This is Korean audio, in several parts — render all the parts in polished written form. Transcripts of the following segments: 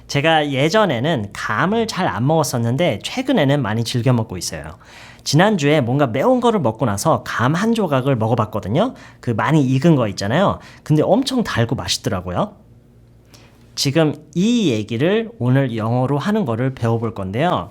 제가 예전에는 감을 잘 안 먹었었는데 최근에는 많이 즐겨 먹고 있어요. 지난주에 뭔가 매운 거를 먹고 나서 감 한 조각을 먹어봤거든요. 그 많이 익은 거 있잖아요. 근데 엄청 달고 맛있더라고요. 지금 이 얘기를 오늘 영어로 하는 거를 배워볼 건데요.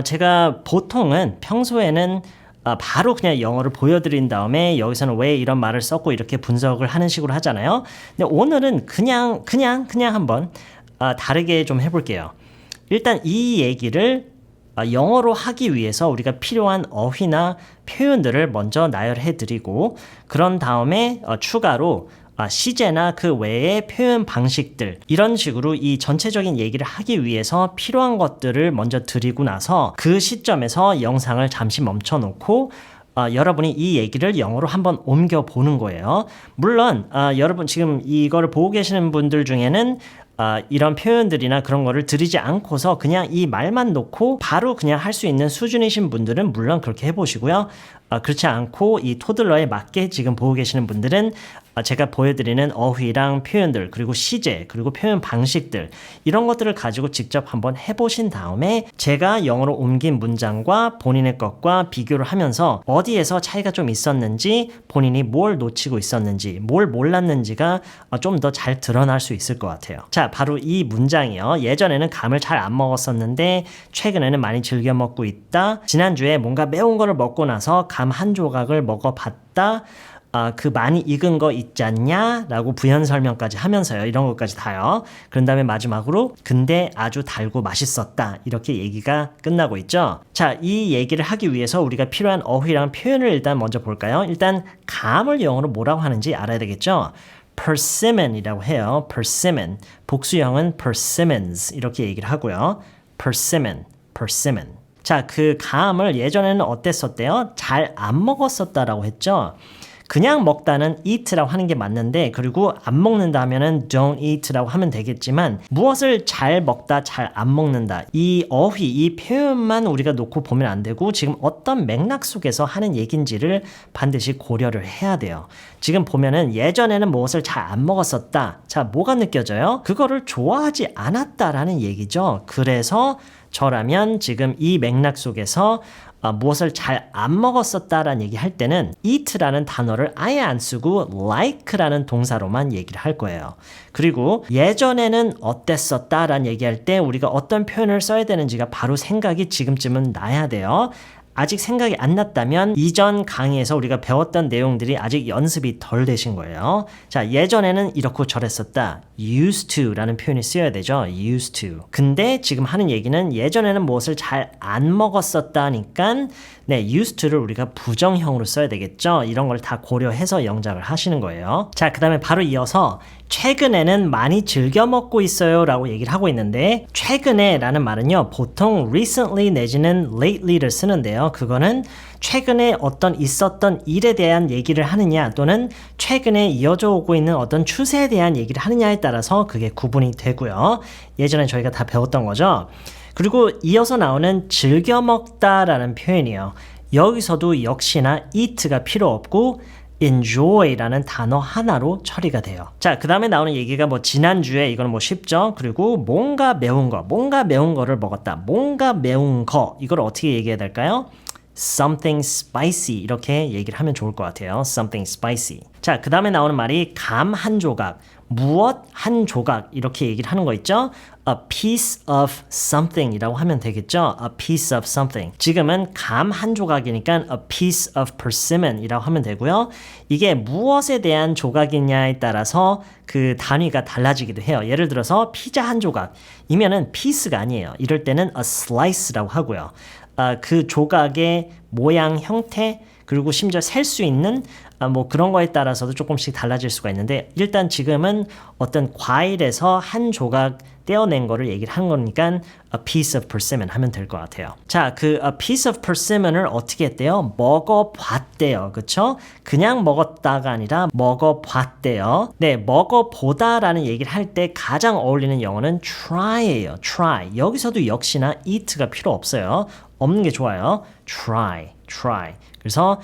제가 보통은 평소에는 바로 그냥 영어를 보여드린 다음에 여기서는 왜 이런 말을 썼고 이렇게 분석을 하는 식으로 하잖아요. 근데 오늘은 그냥 한번 다르게 좀 해볼게요. 일단 이 얘기를 영어로 하기 위해서 우리가 필요한 어휘나 표현들을 먼저 나열해 드리고 그런 다음에 추가로 시제나 그 외의 표현 방식들 이런 식으로 이 전체적인 얘기를 하기 위해서 필요한 것들을 먼저 드리고 나서 그 시점에서 영상을 잠시 멈춰 놓고 여러분이 이 얘기를 영어로 한번 옮겨 보는 거예요. 물론 여러분 지금 이거를 보고 계시는 분들 중에는 이런 표현들이나 그런 거를 드리지 않고서 그냥 이 말만 놓고 바로 그냥 할 수 있는 수준이신 분들은 물론 그렇게 해보시고요. 그렇지 않고 이 토들러에 맞게 지금 보고 계시는 분들은 제가 보여드리는 어휘랑 표현들 그리고 시제 그리고 표현 방식들 이런 것들을 가지고 직접 한번 해보신 다음에 제가 영어로 옮긴 문장과 본인의 것과 비교를 하면서 어디에서 차이가 좀 있었는지 본인이 뭘 놓치고 있었는지 뭘 몰랐는지가 좀 더 잘 드러날 수 있을 것 같아요. 자, 바로 이 문장이요. 예전에는 감을 잘 안 먹었었는데 최근에는 많이 즐겨 먹고 있다. 지난주에 뭔가 매운 거를 먹고 나서 감 한 조각을 먹어봤다. 그 많이 익은 거 있지 않냐? 라고 부연 설명까지 하면서요. 이런 것까지 다요. 그런 다음에 마지막으로 근데 아주 달고 맛있었다. 이렇게 얘기가 끝나고 있죠. 자, 이 얘기를 하기 위해서 우리가 필요한 어휘랑 표현을 일단 먼저 볼까요? 일단 감을 영어로 뭐라고 하는지 알아야 되겠죠? persimmon이라고 해요. persimmon. 복수형은 persimmons 이렇게 얘기를 하고요. persimmon. 자, 그 감을 예전에는 어땠었대요? 잘 안 먹었었다라고 했죠. 그냥 먹다는 eat라고 하는 게 맞는데 그리고 안 먹는다 하면은 don't eat라고 하면 되겠지만 무엇을 잘 먹다 잘 안 먹는다 이 어휘 이 표현만 우리가 놓고 보면 안 되고 지금 어떤 맥락 속에서 하는 얘긴지를 반드시 고려를 해야 돼요. 지금 보면은 예전에는 무엇을 잘 안 먹었었다. 자, 뭐가 느껴져요? 그거를 좋아하지 않았다라는 얘기죠. 그래서 저라면 지금 이 맥락 속에서 무엇을 잘 안 먹었었다라는 얘기 할 때는 eat라는 단어를 아예 안 쓰고 like라는 동사로만 얘기를 할 거예요. 그리고 예전에는 어땠었다라는 얘기할 때 우리가 어떤 표현을 써야 되는지가 바로 생각이 지금쯤은 나야 돼요. 아직 생각이 안 났다면 이전 강의에서 우리가 배웠던 내용들이 아직 연습이 덜 되신 거예요. 자, 예전에는 이렇고 저랬었다. used to 라는 표현이 쓰여야 되죠. used to. 근데 지금 하는 얘기는 예전에는 무엇을 잘 안 먹었었다니까 used to를 우리가 부정형으로 써야 되겠죠. 이런 걸 다 고려해서 영작을 하시는 거예요. 자, 그 다음에 바로 이어서 최근에는 많이 즐겨 먹고 있어요 라고 얘기를 하고 있는데 최근에 라는 말은요 보통 recently 내지는 lately를 쓰는데요. 그거는 최근에 어떤 있었던 일에 대한 얘기를 하느냐 또는 최근에 이어져 오고 있는 어떤 추세에 대한 얘기를 하느냐에 따라서 그게 구분이 되고요. 예전에 저희가 다 배웠던 거죠. 그리고 이어서 나오는 즐겨 먹다라는 표현이에요. 여기서도 역시나 eat가 필요 없고 enjoy라는 단어 하나로 처리가 돼요. 자, 그 다음에 나오는 얘기가 지난주에 이거는 쉽죠? 그리고 뭔가 매운 거를 먹었다. 뭔가 매운 거 이걸 어떻게 얘기해야 될까요? something spicy 이렇게 얘기를 하면 좋을 것 같아요. something spicy. 자, 그 다음에 나오는 말이 감 한 조각, 무엇 한 조각 이렇게 얘기를 하는 거 있죠? a piece of something 이라고 하면 되겠죠? a piece of something. 지금은 감 한 조각이니까 a piece of persimmon 이라고 하면 되고요. 이게 무엇에 대한 조각이냐에 따라서 그 단위가 달라지기도 해요. 예를 들어서 피자 한 조각이면은 piece가 아니에요. 이럴 때는 a slice라고 하고요. 그 조각의 모양, 형태 그리고 심지어 셀 수 있는 그런 거에 따라서도 조금씩 달라질 수가 있는데 일단 지금은 어떤 과일에서 한 조각 떼어낸 거를 얘기를 하는 거니까 a piece of persimmon 하면 될 것 같아요. 자, 그 a piece of persimmon을 어떻게 했대요? 먹어봤대요. 그쵸? 그냥 먹었다가 아니라 먹어봤대요. 네, 먹어보다라는 얘기를 할 때 가장 어울리는 영어는 try예요. try. 여기서도 역시나 eat가 필요 없어요. 없는 게 좋아요. try. 그래서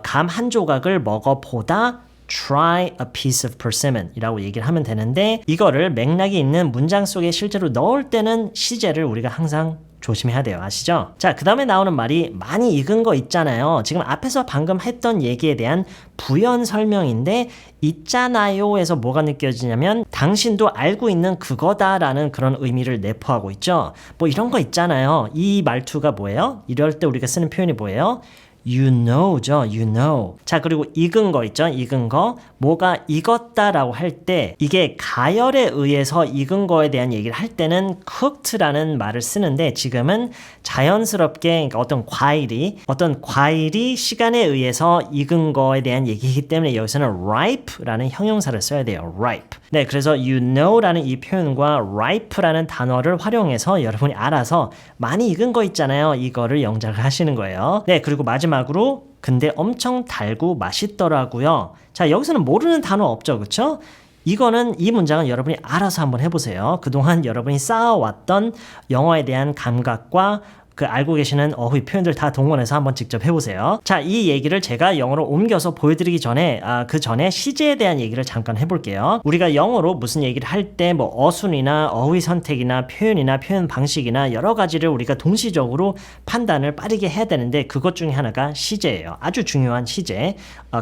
감 한 조각을 먹어보다 try a piece of persimmon 이라고 얘기를 하면 되는데 이거를 맥락이 있는 문장 속에 실제로 넣을 때는 시제를 우리가 항상 조심해야 돼요. 아시죠? 자, 그 다음에 나오는 말이 많이 익은 거 있잖아요. 지금 앞에서 방금 했던 얘기에 대한 부연 설명인데 있잖아요에서 뭐가 느껴지냐면 당신도 알고 있는 그거다라는 그런 의미를 내포하고 있죠. 뭐 이런 거 있잖아요. 이 말투가 뭐예요? 이럴 때 우리가 쓰는 표현이 뭐예요? You know죠. You know. 자, 그리고 익은 거 있죠. 익은 거. 뭐가 익었다라고 할 때 이게 가열에 의해서 익은 거에 대한 얘기를 할 때는 cooked라는 말을 쓰는데 지금은 자연스럽게 그러니까 어떤 과일이 시간에 의해서 익은 거에 대한 얘기이기 때문에 여기서는 ripe라는 형용사를 써야 돼요. ripe. 네, 그래서 you know라는 이 표현과 ripe라는 단어를 활용해서 여러분이 알아서 많이 익은 거 있잖아요. 이거를 영작을 하시는 거예요. 네, 그리고 마지막으로 근데 엄청 달고 맛있더라고요. 자, 여기서는 모르는 단어 없죠, 그렇죠? 이거는 이 문장은 여러분이 알아서 한번 해보세요. 그동안 여러분이 쌓아왔던 영어에 대한 감각과 그 알고 계시는 어휘 표현들 다 동원해서 한번 직접 해보세요. 자, 이 얘기를 제가 영어로 옮겨서 보여드리기 전에 그 전에 시제에 대한 얘기를 잠깐 해볼게요. 우리가 영어로 무슨 얘기를 할 때 뭐 어순이나 어휘 선택이나 표현이나 표현 방식이나 여러 가지를 우리가 동시적으로 판단을 빠르게 해야 되는데 그것 중에 하나가 시제예요. 아주 중요한 시제.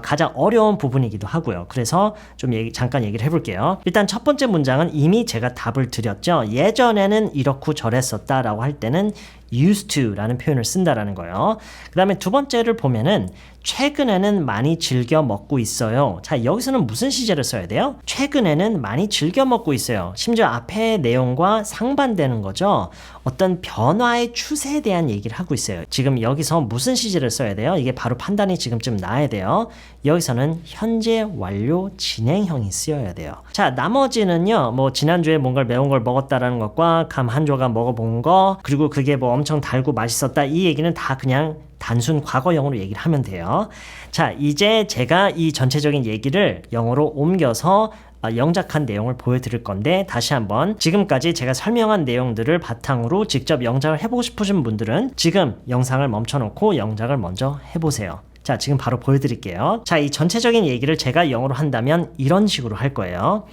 가장 어려운 부분이기도 하고요. 그래서 좀 잠깐 얘기를 해볼게요. 일단 첫 번째 문장은 이미 제가 답을 드렸죠. 예전에는 이렇고 저랬었다라고 할 때는 used to 라는 표현을 쓴다라는 거예요. 그 다음에 두 번째를 보면은 최근에는 많이 즐겨 먹고 있어요. 자, 여기서는 무슨 시제를 써야 돼요? 최근에는 많이 즐겨 먹고 있어요. 심지어 앞의 내용과 상반되는 거죠. 어떤 변화의 추세에 대한 얘기를 하고 있어요. 지금 여기서 무슨 시제를 써야 돼요? 이게 바로 판단이 지금쯤 나야 돼요. 여기서는 현재 완료 진행형이 쓰여야 돼요. 자, 나머지는요. 뭐 지난주에 뭔가 매운 걸 먹었다라는 것과 감 한 조각 먹어본 거 그리고 그게 뭐 엄청 달고 맛있었다 이 얘기는 다 그냥 단순 과거형으로 얘기를 하면 돼요. 자, 이제 제가 이 전체적인 얘기를 영어로 옮겨서 영작한 내용을 보여드릴 건데 다시 한번 지금까지 제가 설명한 내용들을 바탕으로 직접 영작을 해보고 싶으신 분들은 지금 영상을 멈춰놓고 영작을 먼저 해보세요. 자, 지금 바로 보여드릴게요. 자, 이 전체적인 얘기를 제가 영어로 한다면 이런 식으로 할 거예요.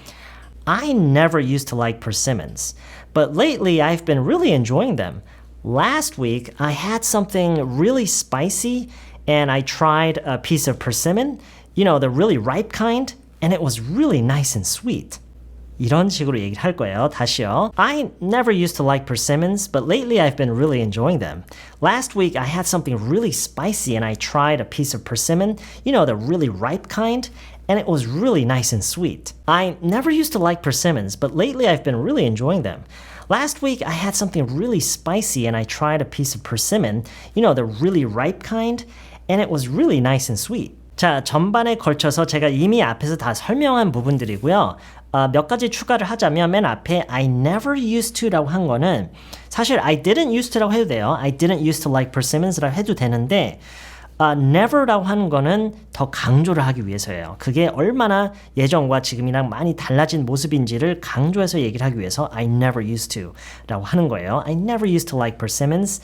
I never used to like persimmons, but lately I've been really enjoying them. Last week, I had something really spicy and I tried a piece of persimmon, you know, the really ripe kind, and it was really nice and sweet. 이런 식으로 얘기를 할 거예요. 다시요. I never used to like persimmons, but lately I've been really enjoying them. Last week, I had something really spicy and I tried a piece of persimmon, you know, the really ripe kind, and it was really nice and sweet. I never used to like persimmons, but lately I've been really enjoying them. Last week, I had something really spicy and I tried a piece of persimmon, you know, the really ripe kind, and it was really nice and sweet. 자, 전반에 걸쳐서 제가 이미 앞에서 다 설명한 부분들이고요. 몇 가지 추가를 하자면 맨 앞에 I never used to라고 한 거는 사실 I didn't used to라고 해도 돼요. I didn't used to like persimmons라고 해도 되는데 never라고 하는 거는 더 강조를 하기 위해서예요. 그게 얼마나 예전과 지금이랑 많이 달라진 모습인지를 강조해서 얘기를 하기 위해서 I never used to 라고 하는 거예요. I never used to like persimmons,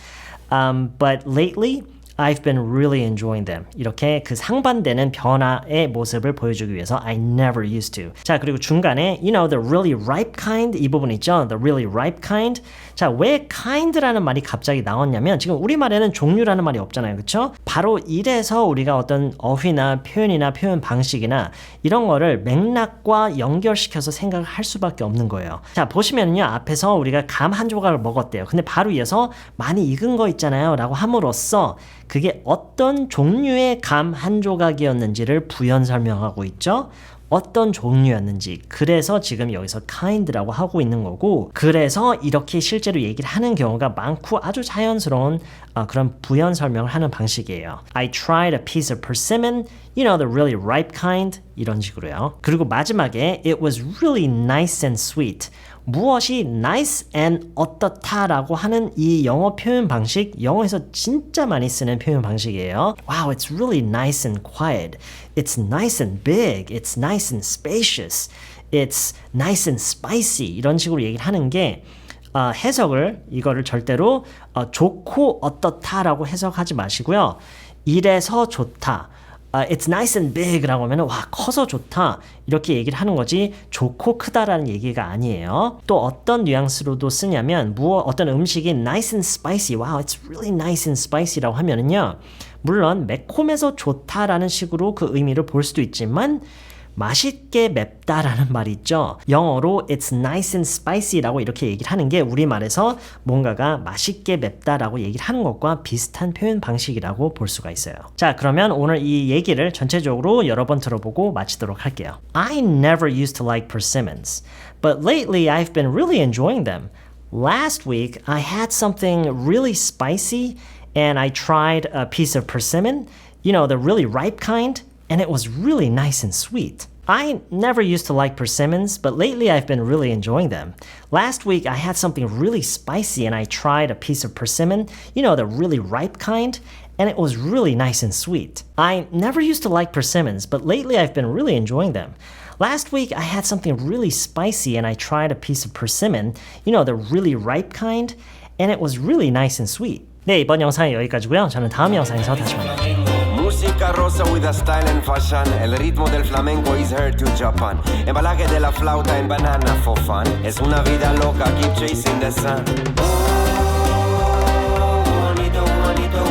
but lately I've been really enjoying them. 이렇게 그 상반되는 변화의 모습을 보여주기 위해서 I never used to. 자, 그리고 중간에 you know the really ripe kind 이 부분 있죠. The really ripe kind. 자, 왜 kind라는 말이 갑자기 나왔냐면 지금 우리말에는 종류라는 말이 없잖아요. 그렇죠? 바로 이래서 우리가 어떤 어휘나 표현이나 표현 방식이나 이런 거를 맥락과 연결시켜서 생각을 할 수밖에 없는 거예요. 자, 보시면요. 앞에서 우리가 감 한 조각을 먹었대요. 근데 바로 이어서 많이 익은 거 있잖아요. 라고 함으로써 그게 어떤 종류의 감 한 조각이었는지를 부연 설명하고 있죠. 어떤 종류였는지. 그래서 지금 여기서 kind라고 하고 있는 거고 그래서 이렇게 실제로 얘기를 하는 경우가 많고 아주 자연스러운 그런 부연 설명을 하는 방식이에요. I tried a piece of persimmon, you know, the really ripe kind 이런 식으로요. 그리고 마지막에 it was really nice and sweet. 무엇이 nice and 어떻다라고 하는 이 영어 표현 방식, 영어에서 진짜 많이 쓰는 표현 방식이에요. Wow, it's really nice and quiet. It's nice and big. It's nice and spacious. It's nice and spicy. 이런 식으로 얘기를 하는 게 이거를 절대로 좋고 어떻다라고 해석하지 마시고요. 이래서 좋다. It's nice and big 라고 하면 와 커서 좋다 이렇게 얘기를 하는 거지 좋고 크다라는 얘기가 아니에요. 또 어떤 뉘앙스로도 쓰냐면 어떤 음식이 nice and spicy, wow it's really nice and spicy라고 하면은요 물론 매콤해서 좋다라는 식으로 그 의미를 볼 수도 있지만 맛있게 맵다라는 말이 있죠. 영어로 it's nice and spicy라고 이렇게 얘기를 하는 게 우리말에서 뭔가가 맛있게 맵다라고 얘기를 하는 것과 비슷한 표현 방식이라고 볼 수가 있어요. 자, 그러면 오늘 이 얘기를 전체적으로 여러 번 들어보고 마치도록 할게요. I never used to like persimmons, but lately I've been really enjoying them. Last week I had something really spicy and I tried a piece of persimmon, you know, the really ripe kind. And it was really nice and sweet. I never used to like persimmons, but lately I've been really enjoying them. Last week I had something really spicy and I tried a piece of persimmon, you know, the really ripe kind, and it was really nice and sweet. I never used to like persimmons, but lately I've been really enjoying them. Last week I had something really spicy and I tried a piece of persimmon, you know, the really ripe kind, and it was really nice and sweet. 네, 이번 영상은 여기까지고요. 저는 다음 영상에서 다시 만날게요. Música rosa with a style and fashion. El ritmo del flamenco is heard to Japan. Embalaje de la flauta en banana for fun. Es una vida loca, keep chasing the sun. Oh, bonito, bonito,